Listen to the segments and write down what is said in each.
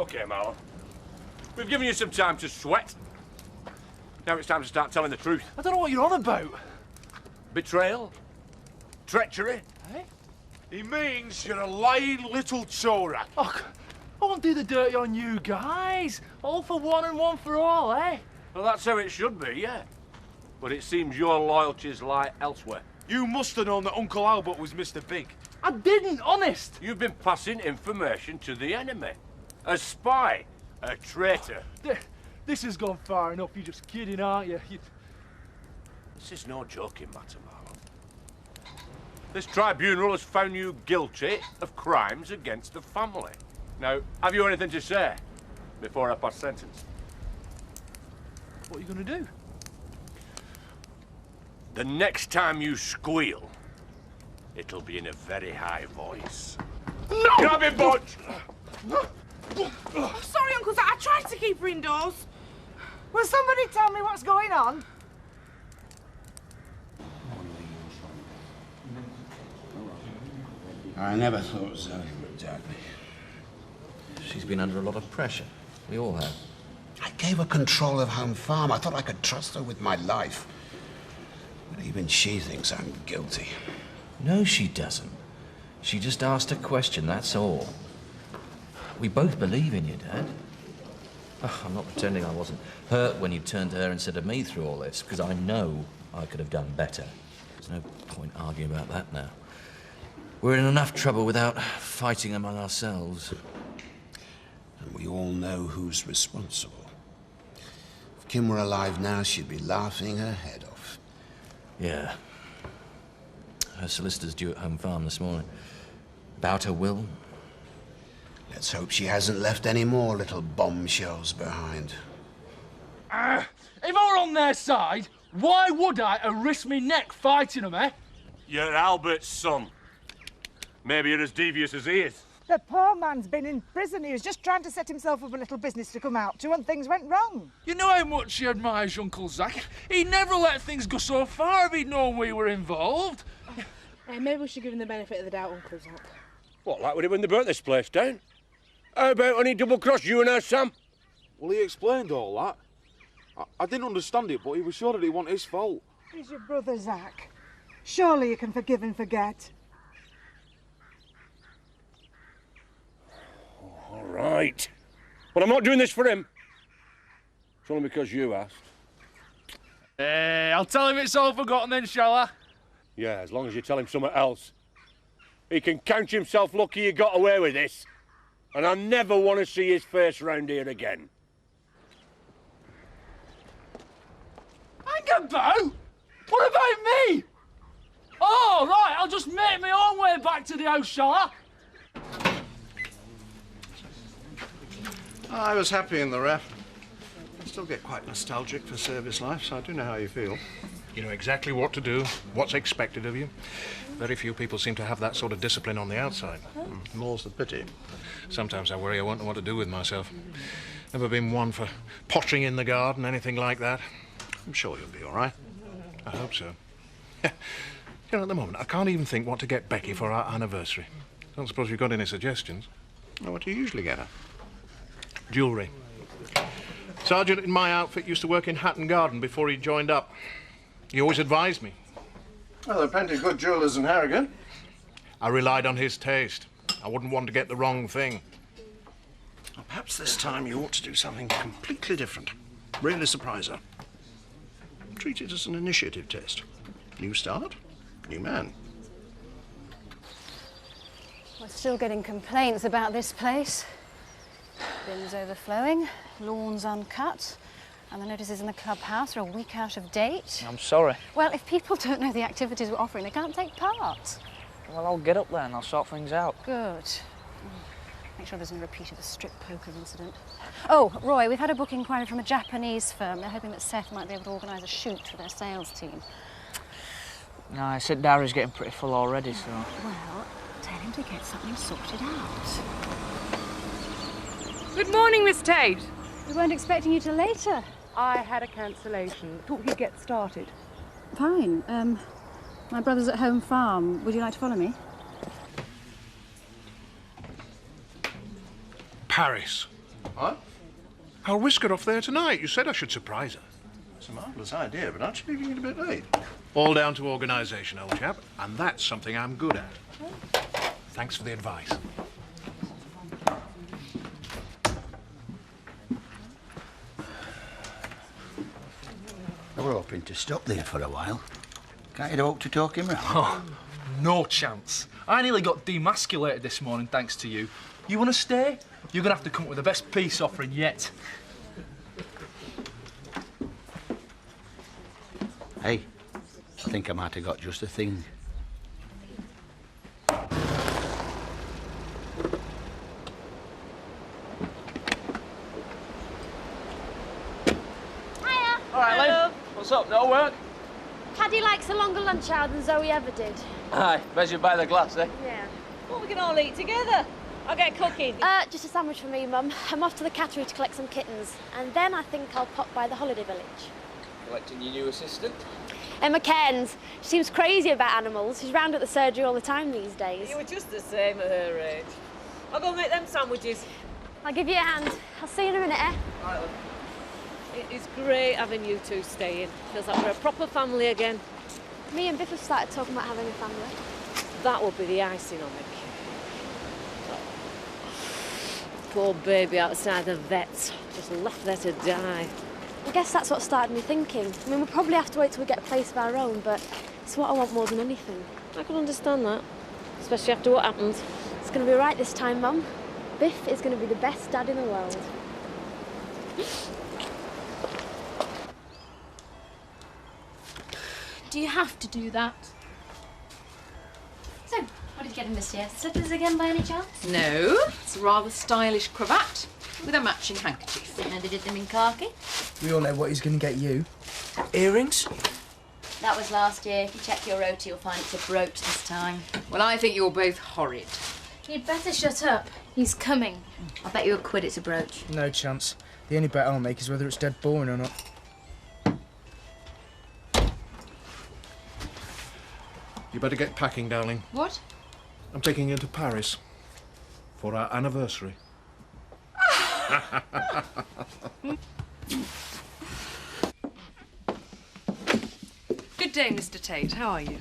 OK, Marlowe. We've given you some time to sweat. Now it's time to start telling the truth. I don't know what you're on about. Betrayal? Treachery? Eh? He means you're a lying little chora. Oh, I won't do the dirty on you guys. All for one and one for all, eh? Well, that's how it should be, yeah. But it seems your loyalties lie elsewhere. You must have known that Uncle Albert was Mr. Big. I didn't, honest. You've been passing information to the enemy. A spy. A traitor. This has gone far enough. You're just kidding, aren't you? This is no joking matter, Marlowe. This tribunal has found you guilty of crimes against the family. Now, have you anything to say before I pass sentence? What are you going to do? The next time you squeal, it'll be in a very high voice. No! Grab him, Budge! Oh, sorry, Uncle Zach. I tried to keep her indoors. Will somebody tell me what's going on? I never thought Zoe would doubt me. She's been under a lot of pressure. We all have. I gave her control of Home Farm. I thought I could trust her with my life. But even she thinks I'm guilty. No, she doesn't. She just asked a question, that's all. We both believe in you, Dad. Oh, I'm not pretending I wasn't hurt when you turned to her instead of me through all this, because I know I could have done better. There's no point arguing about that now. We're in enough trouble without fighting among ourselves. And we all know who's responsible. If Kim were alive now, she'd be laughing her head off. Yeah. Her solicitor's due at Home Farm this morning. About her will. Let's hope she hasn't left any more little bombshells behind. If I were on their side, why would I risk me neck fighting them, eh? You're Albert's son. Maybe you're as devious as he is. The poor man's been in prison. He was just trying to set himself up a little business to come out to, and things went wrong. You know how much he admires Uncle Zach. He'd never let things go so far if he'd known we were involved. Maybe we should give him the benefit of the doubt, Uncle Zach. What, like when they burnt this place down? How about when he double-crossed you and her, Sam? Well, he explained all that. I didn't understand it, but he was sure that it wasn't his fault. He's your brother, Zach. Surely you can forgive and forget. All right. But I'm not doing this for him. It's only because you asked. I'll tell him it's all forgotten then, shall I? Yeah, as long as you tell him something else. He can count himself lucky you got away with this. And I never want to see his face round here again. Hang about? What about me? Oh, right, I'll just make my own way back to the house, shall I? I was happy in the RAF. I still get quite nostalgic for service life, so I do know how you feel. You know exactly what to do, what's expected of you. Very few people seem to have that sort of discipline on the outside. More's the pity. Sometimes I worry I won't know what to do with myself. Never been one for pottering in the garden, anything like that. I'm sure you'll be all right. I hope so. You know, at the moment, I can't even think what to get Becky for our anniversary. Don't suppose you've got any suggestions? Now, what do you usually get her? Jewellery. Sergeant in my outfit used to work in Hatton Garden before he joined up. He always advised me. Well, there are plenty of good jewellers in Harrogate. I relied on his taste. I wouldn't want to get the wrong thing. Well, perhaps this time you ought to do something completely different. Really surprise her. Treat it as an initiative test. New start, new man. We're still getting complaints about this place. Bins overflowing, lawns uncut, and the notices in the clubhouse are a week out of date. I'm sorry. Well, if people don't know the activities we're offering, they can't take part. Well, I'll get up there and I'll sort things out. Good. Make sure there's no repeat of the strip poker incident. Oh, Roy, we've had a book inquiry from a Japanese firm. They're hoping that Seth might be able to organise a shoot for their sales team. No, I said Diary's getting pretty full already, so... Well, tell him to get something sorted out. Good morning, Miss Tate. We weren't expecting you till later. I had a cancellation. Thought you'd get started. Fine. My brother's at Home Farm. Would you like to follow me? Paris. What? I'll whisk her off there tonight. You said I should surprise her. It's a marvellous idea, but aren't you leaving it a bit late? All down to organisation, old chap, and that's something I'm good at. Thanks for the advice. I were hoping to stop there for a while. Can't you hope to talk him round? Oh, no chance. I nearly got demasculated this morning thanks to you. You want to stay? You're going to have to come up with the best peace offering yet. Hey, I think I might have got just the thing. All right, Lynn. What's up? No work? Paddy likes a longer lunch hour than Zoe ever did. Aye, measured by the glass, eh? Yeah. Well, we can all eat together. I'll get cooking. Just a sandwich for me, Mum. I'm off to the cattery to collect some kittens. And then I think I'll pop by the holiday village. Collecting your new assistant? Emma Cairns. She seems crazy about animals. She's round at the surgery all the time these days. You were just the same at her age. I'll go make them sandwiches. I'll give you a hand. I'll see you in a minute, eh? Right, love. It is great having you two staying. Feels like we're a proper family again. Me and Biff have started talking about having a family. That will be the icing on the cake. Poor baby outside the vet's, just left there to die. I guess that's what started me thinking. I mean, we'll probably have to wait till we get a place of our own, but it's what I want more than anything. I can understand that, especially after what happened. It's going to be right this time, Mum. Biff is going to be the best dad in the world. Do you have to do that? So, what did you get in this year? Slippers again by any chance? No, it's a rather stylish cravat with a matching handkerchief. Didn't know they did them in khaki. We all know what he's going to get you. Earrings? That was last year. If you check your rota, you'll find it's a brooch this time. Well, I think you're both horrid. You'd better shut up. He's coming. I'll bet you £1 it's a brooch. No chance. The only bet I'll make is whether it's dead boring or not. You better get packing, darling. What? I'm taking you to Paris for our anniversary. Good day, Mr. Tate. How are you?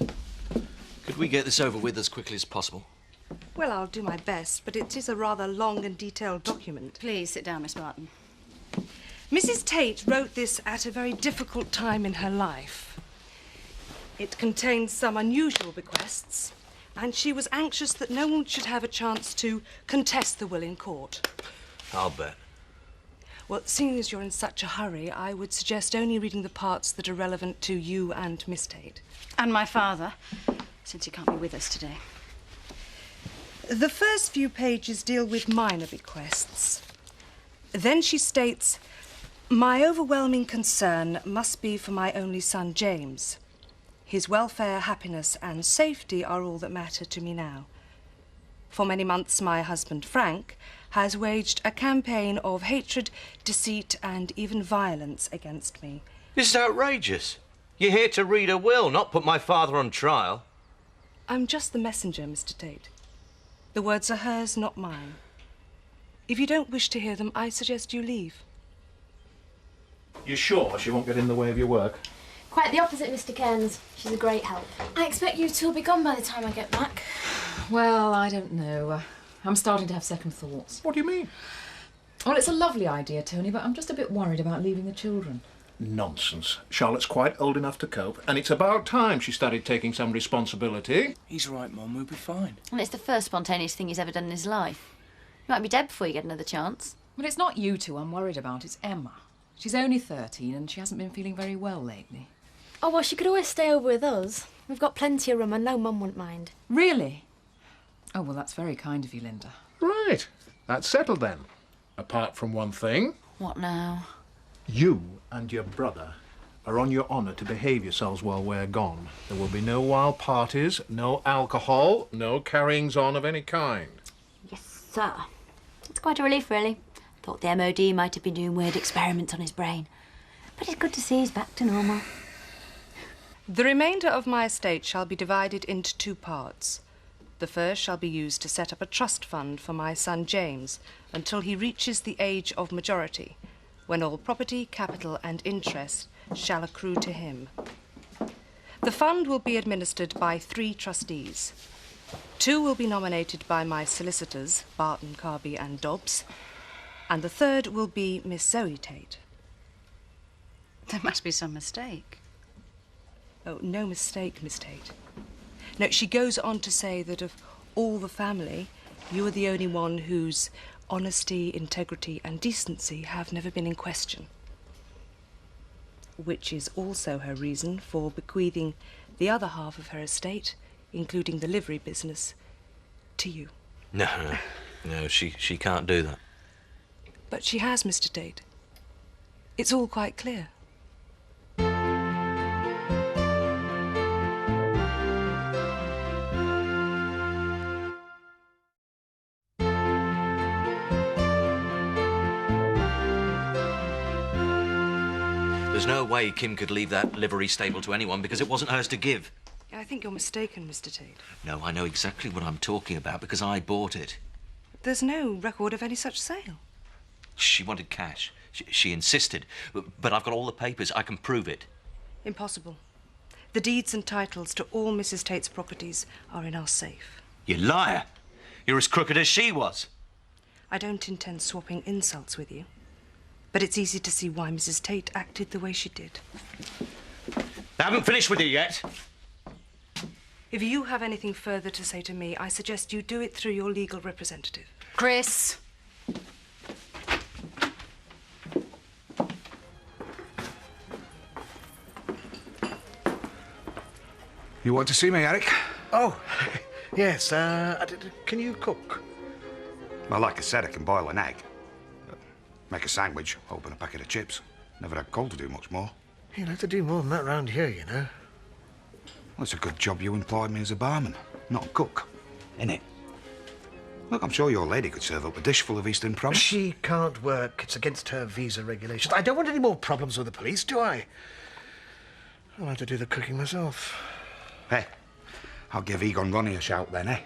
Could we get this over with as quickly as possible? Well, I'll do my best, but it is a rather long and detailed document. Please sit down, Miss Martin. Mrs. Tate wrote this at a very difficult time in her life. It contains some unusual bequests, and she was anxious that no one should have a chance to contest the will in court. I'll bet. Well, seeing as you're in such a hurry, I would suggest only reading the parts that are relevant to you and Miss Tate. And my father, since he can't be with us today. The first few pages deal with minor bequests. Then she states, "My overwhelming concern must be for my only son, James. His welfare, happiness and safety are all that matter to me now. For many months, my husband, Frank, has waged a campaign of hatred, deceit and even violence against me." This is outrageous. You're here to read a will, not put my father on trial. I'm just the messenger, Mr. Tate. The words are hers, not mine. If you don't wish to hear them, I suggest you leave. You sure she won't get in the way of your work? Quite the opposite, Mr. Cairns. She's a great help. I expect you two will be gone by the time I get back. Well, I don't know. I'm starting to have second thoughts. What do you mean? Well, it's a lovely idea, Tony, but I'm just a bit worried about leaving the children. Nonsense. Charlotte's quite old enough to cope, and it's about time she started taking some responsibility. He's right, Mum. We'll be fine. And it's the first spontaneous thing he's ever done in his life. You might be dead before you get another chance. Well, it's not you two I'm worried about, it's Emma. She's only 13 and she hasn't been feeling very well lately. Oh, well, she could always stay over with us. We've got plenty of room and no Mum wouldn't mind. Really? Oh, well, that's very kind of you, Linda. Right. That's settled then. Apart from one thing. What now? You and your brother are on your honour to behave yourselves while we're gone. There will be no wild parties, no alcohol, no carryings on of any kind. Yes, sir. It's quite a relief, really. Thought the MOD might have been doing weird experiments on his brain. But it's good to see he's back to normal. The remainder of my estate shall be divided into 2 parts. The first shall be used to set up a trust fund for my son James until he reaches the age of majority, when all property, capital and interest shall accrue to him. The fund will be administered by 3 trustees. 2 will be nominated by my solicitors, Barton, Carby and Dobbs, and the 3rd will be Miss Zoe Tate. There must be some mistake. Oh, no mistake, Miss Tate. No, she goes on to say that of all the family, you are the only one whose honesty, integrity and decency have never been in question. Which is also her reason for bequeathing the other half of her estate, including the livery business, to you. No, she can't do that. But she has, Mr. Tate. It's all quite clear. There's no way Kim could leave that livery stable to anyone because it wasn't hers to give. I think you're mistaken, Mr. Tate. No, I know exactly what I'm talking about because I bought it. There's no record of any such sale. She wanted cash. She insisted. But I've got all the papers. I can prove it. Impossible. The deeds and titles to all Mrs. Tate's properties are in our safe. You liar! You're as crooked as she was. I don't intend swapping insults with you, but it's easy to see why Mrs. Tate acted the way she did. I haven't finished with you yet. If you have anything further to say to me, I suggest you do it through your legal representative. Chris. You want to see me, Eric? Oh, yes. Can you cook? Well, like I said, I can boil an egg. Make a sandwich, open a packet of chips. Never had Cole to do much more. You'll have to do more than that round here, you know. Well, it's a good job you employed me as a barman, not a cook, innit? Look, I'm sure your lady could serve up a dish full of Eastern Promise. She can't work. It's against her visa regulations. I don't want any more problems with the police, do I? I'll have to do the cooking myself. Hey, I'll give Egon Ronnie a shout then, eh?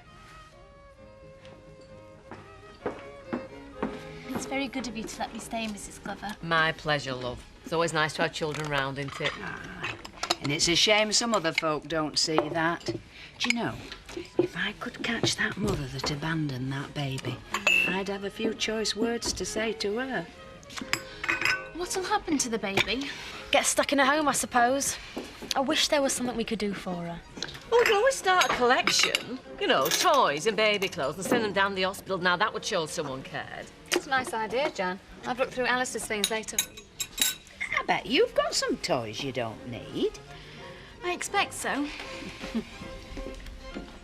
It's very good of you to let me stay, Mrs. Glover. My pleasure, love. It's always nice to have children round, isn't it? And it's a shame some other folk don't see that. Do you know, if I could catch that mother that abandoned that baby, I'd have a few choice words to say to her. What'll happen to the baby? Get stuck in a home, I suppose. I wish there was something we could do for her. Well, we can always start a collection. You know, toys and baby clothes and send them down the hospital. Now, that would show someone cared. That's a nice idea, Jan. I'll look through Alice's things later. I bet you've got some toys you don't need. I expect so.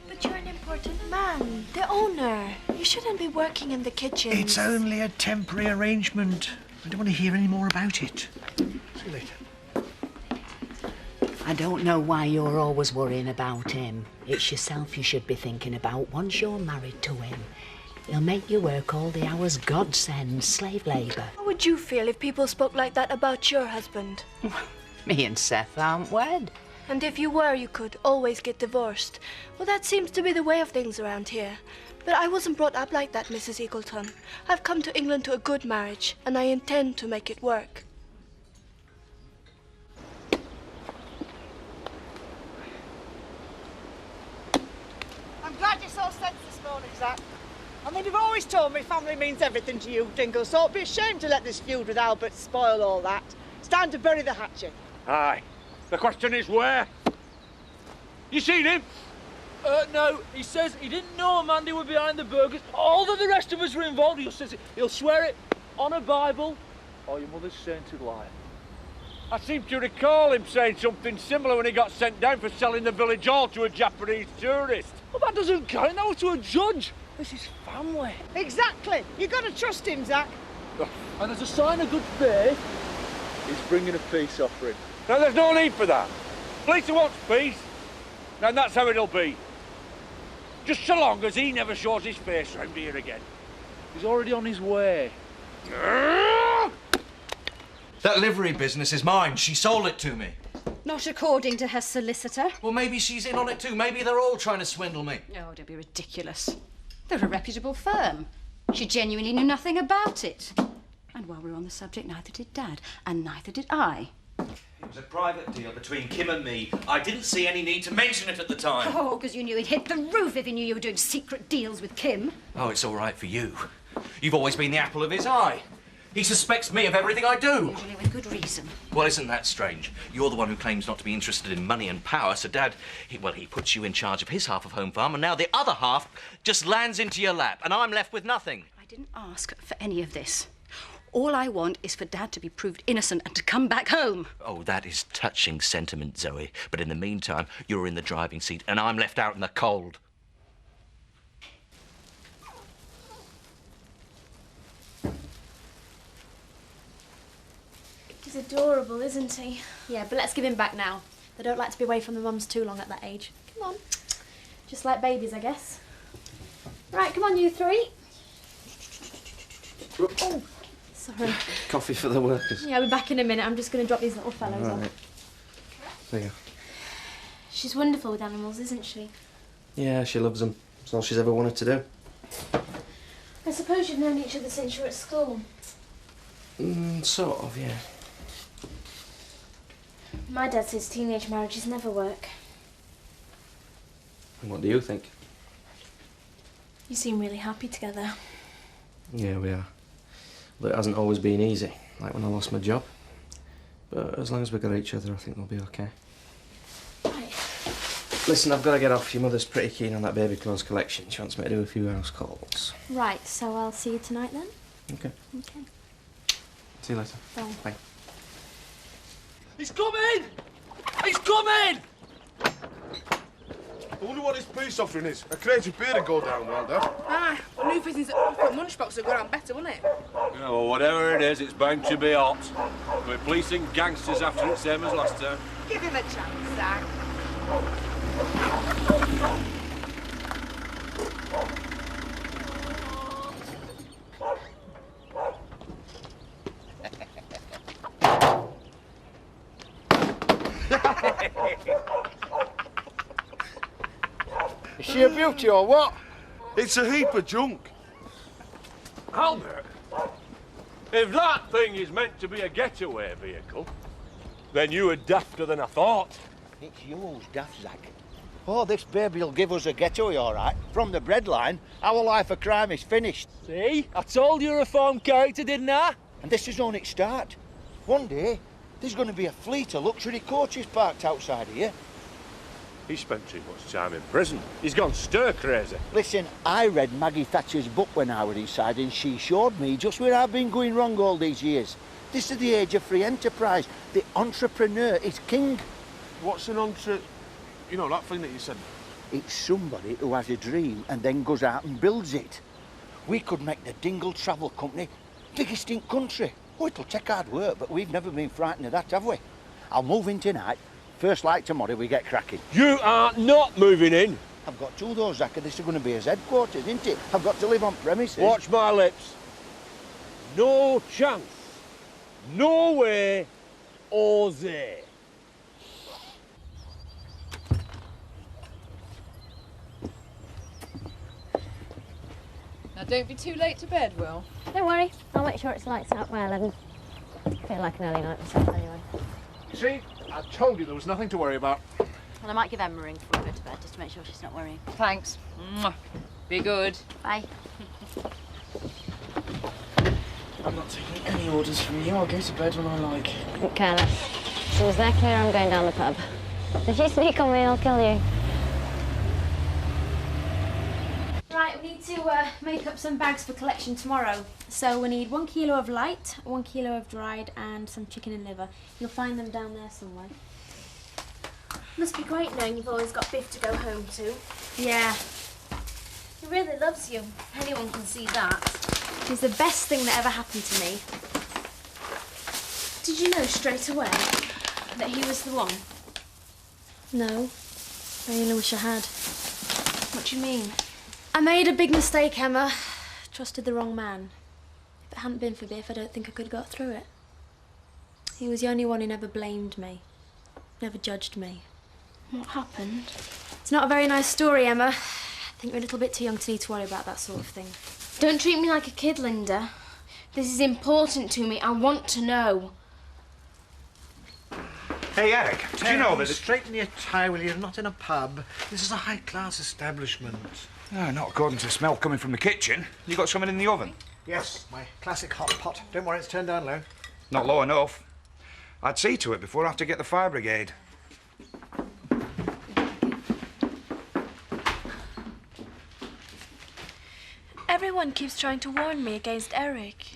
But you're an important man, the owner. You shouldn't be working in the kitchen. It's only a temporary arrangement. I don't want to hear any more about it. See you later. I don't know why you're always worrying about him. It's yourself you should be thinking about once you're married to him. He'll make you work all the hours God sends, slave labour. How would you feel if people spoke like that about your husband? Me and Seth aren't wed. And if you were, you could always get divorced. Well, that seems to be the way of things around here. But I wasn't brought up like that, Mrs. Eagleton. I've come to England to a good marriage, and I intend to make it work. I'm glad you saw sense this morning, Zach. I mean, you've always told me family means everything to you, Dingle, so it'd be a shame to let this feud with Albert spoil all that. It's time to bury the hatchet. Aye. The question is where? You seen him? No, he says he didn't know Mandy were behind the burglars. All that the rest of us were involved. He'll swear it on a Bible or your mother's sainted liar. I seem to recall him saying something similar when he got sent down for selling the village hall to a Japanese tourist. Well, that doesn't count. That was to a judge. This is family. Exactly. You've got to trust him, Zach. And as a sign of good faith, he's bringing a peace offering. Now, there's no need for that. Lisa wants peace, and that's how it'll be. Just so long as he never shows his face round here again. He's already on his way. That livery business is mine. She sold it to me. Not according to her solicitor. Well, maybe she's in on it too. Maybe they're all trying to swindle me. Oh, don't be ridiculous. They're a reputable firm. She genuinely knew nothing about it. And while we're on the subject, neither did Dad, and neither did I. It was a private deal between Kim and me. I didn't see any need to mention it at the time. Oh, because you knew he'd hit the roof if he knew you were doing secret deals with Kim. Oh, it's all right for you. You've always been the apple of his eye. He suspects me of everything I do. Usually with good reason. Well, isn't that strange? You're the one who claims not to be interested in money and power, so Dad, he puts you in charge of his half of Home Farm, and now the other half just lands into your lap, and I'm left with nothing. I didn't ask for any of this. All I want is for Dad to be proved innocent and to come back home. Oh, that is touching sentiment, Zoe. But in the meantime, you're in the driving seat, and I'm left out in the cold. He's adorable, isn't he? Yeah, but let's give him back now. They don't like to be away from their mums too long at that age. Come on. Just like babies, I guess. Right, come on, you three. Oh, sorry. Coffee for the workers. Yeah, I'll be back in a minute. I'm just going to drop these little fellows off. There you go. She's wonderful with animals, isn't she? Yeah, she loves them. It's all she's ever wanted to do. I suppose you've known each other since you were at school. Sort of, yeah. My dad says teenage marriages never work. And what do you think? You seem really happy together. Yeah, we are. But it hasn't always been easy, like when I lost my job. But as long as we've got each other, I think we'll be okay. Right. Listen, I've got to get off. Your mother's pretty keen on that baby clothes collection. She wants me to do a few house calls. Right, so I'll see you tonight then? Okay. Okay. See you later. Bye. Bye. He's coming! He's coming! I wonder what this peace offering is. A crate of beer to go down well, Dad. Ah, new business at Upper Munchbox would go down better, wouldn't it? Yeah, well, whatever it is, it's bound to be hot. We're policing gangsters after it, same as last time. Give him a chance, Zach. Is she a beauty or what? It's a heap of junk. Albert, if that thing is meant to be a getaway vehicle, then you were dafter than I thought. It's you who's daft, Zach. Oh, this baby'll give us a getaway, all right. From the breadline, our life of crime is finished. See? I told you a reformed character, didn't I? And this is only its start. One day, there's going to be a fleet of luxury coaches parked outside here. He spent too much time in prison. He's gone stir crazy. Listen, I read Maggie Thatcher's book when I was inside, and she showed me just where I've been going wrong all these years. This is the age of free enterprise. The entrepreneur is king. What's an you know, that thing that you said? It's somebody who has a dream and then goes out and builds it. We could make the Dingle Travel Company biggest in country. Oh, it'll take hard work, but we've never been frightened of that, have we? I'll move in tonight. First light tomorrow, we get cracking. You are not moving in. I've got to though, Zach. This is going to be his headquarters, isn't it? I've got to live on premises. Watch my lips. No chance. No way. Jose. Now, don't be too late to bed, Will. Don't worry, I'll make sure it's lights out by 11. I feel like an early night myself anyway. You see, I told you there was nothing to worry about. Well, I might give Emma a ring before we go to bed, just to make sure she's not worrying. Thanks. Mwah. Be good. Bye. I'm not taking any orders from you. I'll go to bed when I like. Careless. As soon as they're clear, I'm going down the pub. If you sneak on me, I'll kill you. Right, we need to make up some bags for collection tomorrow. So we need 1 kilo of light, 1 kilo of dried, and some chicken and liver. You'll find them down there somewhere. Must be great knowing you've always got Biff to go home to. Yeah. He really loves you. Anyone can see that. He's the best thing that ever happened to me. Did you know straight away that he was the one? No. I really wish I had. What do you mean? I made a big mistake, Emma. Trusted the wrong man. If it hadn't been for Biff, I don't think I could have got through it. He was the only one who never blamed me. never judged me. What happened? It's not a very nice story, Emma. I think you're a little bit too young to need to worry about that sort of thing. Don't treat me like a kid, Linda. This is important to me. I want to know. Hey, Eric, did you know that... Straighten your tie, will you? You're not in a pub. This is a high-class establishment. No, not according to the smell coming from the kitchen. You got something in the oven? Yes, my classic hot pot. Don't worry, it's turned down low. Not low enough. I'd see to it before I have to get the fire brigade. Everyone keeps trying to warn me against Eric.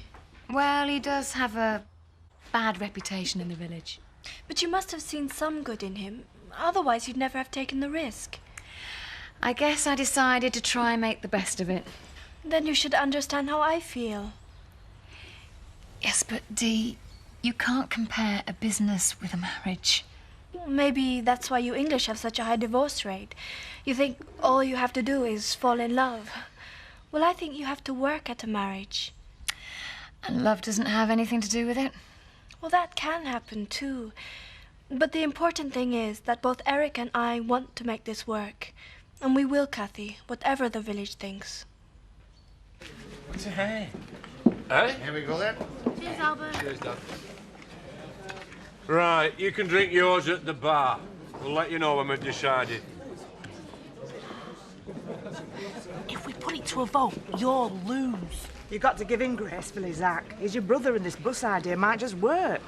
Well, he does have a bad reputation in the village. But you must have seen some good in him. Otherwise, you'd never have taken the risk. I guess I decided to try and make the best of it. Then you should understand how I feel. Yes, but Dee, you can't compare a business with a marriage. Maybe that's why you English have such a high divorce rate. You think all you have to do is fall in love. Well, I think you have to work at a marriage. And love doesn't have anything to do with it? Well, that can happen too. But the important thing is that both Eric and I want to make this work. And we will, Cathy, whatever the village thinks. Hey. Eh? Here we go then. Cheers, Albert. Cheers, Dad. Right, you can drink yours at the bar. We'll let you know when we've decided. If we put it to a vote, you'll lose. You've got to give in gracefully, Zach. He's your brother and this bus idea might just work.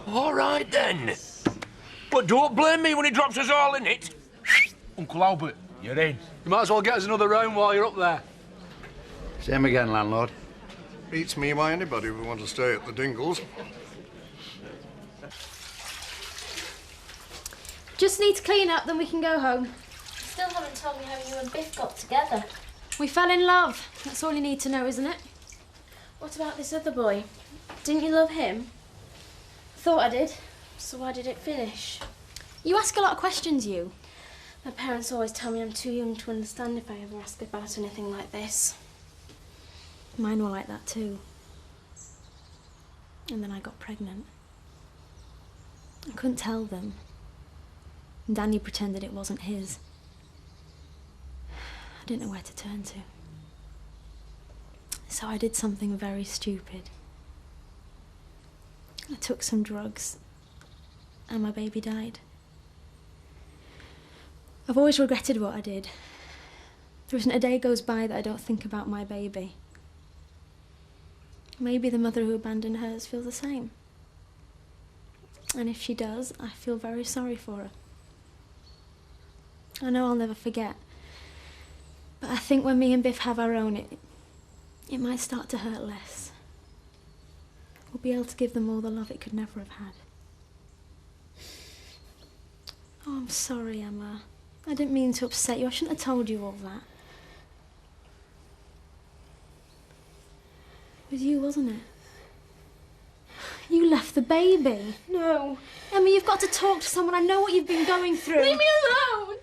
All right, then. But don't blame me when he drops us all in it. Uncle Albert, you're in. You might as well get us another round while you're up there. Same again, landlord. Beats me by anybody who wants to stay at the Dingles. Just need to clean up, then we can go home. You still haven't told me how you and Biff got together. We fell in love. That's all you need to know, isn't it? What about this other boy? Didn't you love him? Thought I did. So why did it finish? You ask a lot of questions, you. My parents always tell me I'm too young to understand if I ever ask about anything like this. Mine were like that too. And then I got pregnant. I couldn't tell them. And Danny pretended it wasn't his. I didn't know where to turn to. So I did something very stupid. I took some drugs, and my baby died. I've always regretted what I did. There isn't a day goes by that I don't think about my baby. Maybe the mother who abandoned hers feels the same. And if she does, I feel very sorry for her. I know I'll never forget. But I think when me and Biff have our own, it might start to hurt less. We'll be able to give them all the love it could never have had. Oh, I'm sorry, Emma. I didn't mean to upset you. I shouldn't have told you all that. It was you, wasn't it? You left the baby. No. Emma, you've got to talk to someone. I know what you've been going through. Leave me alone!